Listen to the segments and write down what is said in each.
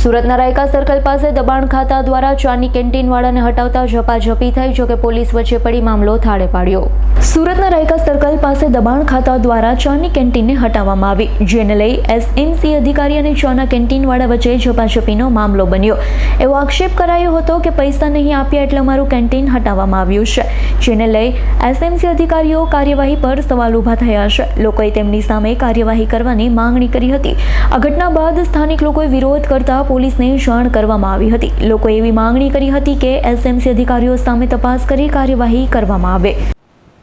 સુરતના રાયકા સર્કલ પાસે દબાણ ખાતા દ્વારા ચાની કેન્ટીનવાળાને હટાવતા ઝપાઝપી થઈ, જોકે પોલીસ વચ્ચે પડી મામલો થાળે પાડ્યો। સુરતના રાયકા સર્કલ પાસે દબાણ ખાતા દ્વારા ચાની કેન્ટીનને હટાવવામાં આવી, જેને લઈ એસએમસી અધિકારી અને ચાના કેન્ટીનવાળા વચ્ચે ઝપાઝપીનો મામલો બન્યો। એવો આક્ષેપ કરાયો હતો કે પૈસા નહીં આપ્યા એટલે અમારું કેન્ટીન હટાવવામાં આવ્યું છે, જેને લઈ એસએમસી અધિકારીઓ કાર્યવાહી પર સવાલ ઊભા થયા છે। લોકોએ તેમની સામે કાર્યવાહી કરવાની માંગણી કરી હતી। આ ઘટના બાદ સ્થાનિક લોકોએ વિરોધ કરતા પોલીસને જાણ કરવામાં આવી હતી। લોકોએ એવી માંગણી કરી હતી કે एसएमसी अधिकारियों सामे तपास करी कार्यवाही करवामां आवे।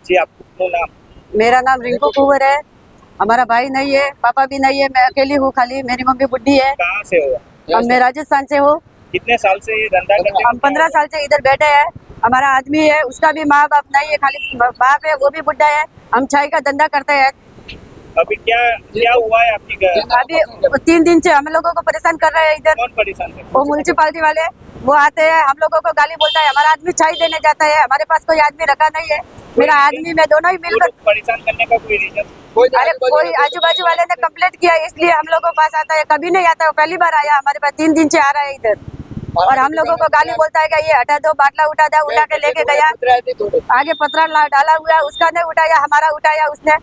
जी, आपका नाम? मेरा नाम रिंकू कुंवर है। हमारा भाई नहीं है, पापा भी नहीं है, मैं अकेली हूँ, खाली मेरी मम्मी बुढ़ी है। कहाँ से हो? मैं राजस्थान से हूँ। कितने साल से ये धंधा करते हो? हम 15 साल से इधर बैठे हैं। हमारा आदमी है, उसका भी माँ बाप नहीं है, खाली बाप है, वो भी बुढ़ा है। हम चाय का धंधा करते हैं। अभी क्या हुआ है आपकी घर? अभी 3 दिन से हम लोगों को परेशान कर रहे हैं इधर। कौन परेशान कर? वो म्यूनसिपालिटी वाले, वो आते हैं, हम लोगों को गाली बोलता है। हमारा आदमी चाय देने जाता है, हमारे पास कोई आदमी रखा नहीं है। मेरा आदमी मैं दोनों ही मिलकर परेशान करने का कोई रीजन? अरे कोई आजू बाजू वाले ने कंप्लेंट किया, इसलिए हम लोगों के पास आता है। कभी नहीं आता है, पहली बार आया हमारे पास। 3 दिन से आ रहा है इधर और हम लोगों को गाली बोलता है कि ये हटा दो, बाटला उठा दो, उठा के लेके गया। आगे पत्थर डाला हुआ है, उसका नहीं उठाया, हमारा उठाया उसने।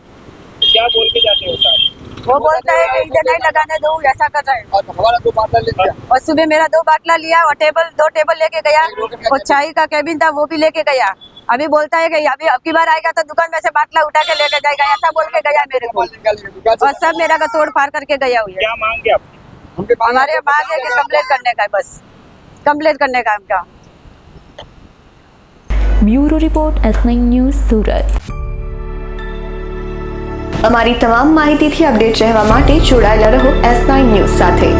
क्या बोल के जाते हो साहब? वो बोलता है कि इधर नहीं लगाने दो, ऐसा कर रहा है। हमारा 2 बाटला ले लिया और सुबह मेरा 2 बाटला लिया और 2 टेबल लेके गया और चाय का केबिन था वो भी लेके गया। अभी बोलता है कि अभी अब की बार आएगा तो दुकान में से बाटला उठा के लेके जाएगा, ऐसा बोल के गया मेरे को। और सब मेरा का तोड़ फाड़ करके गया हुआ है। क्या मांगे आपकी? हमारे मांग है कि कंप्लेंट करने का है, बस कंप्लेंट करने का हमका। ब्यूरो रिपोर्ट S9 न्यूज़ सूरत। અમારી તમામ માહિતીથી અપડેટ રહેવા માટે જોડાયેલા રહો S9 ન્યૂઝ સાથે।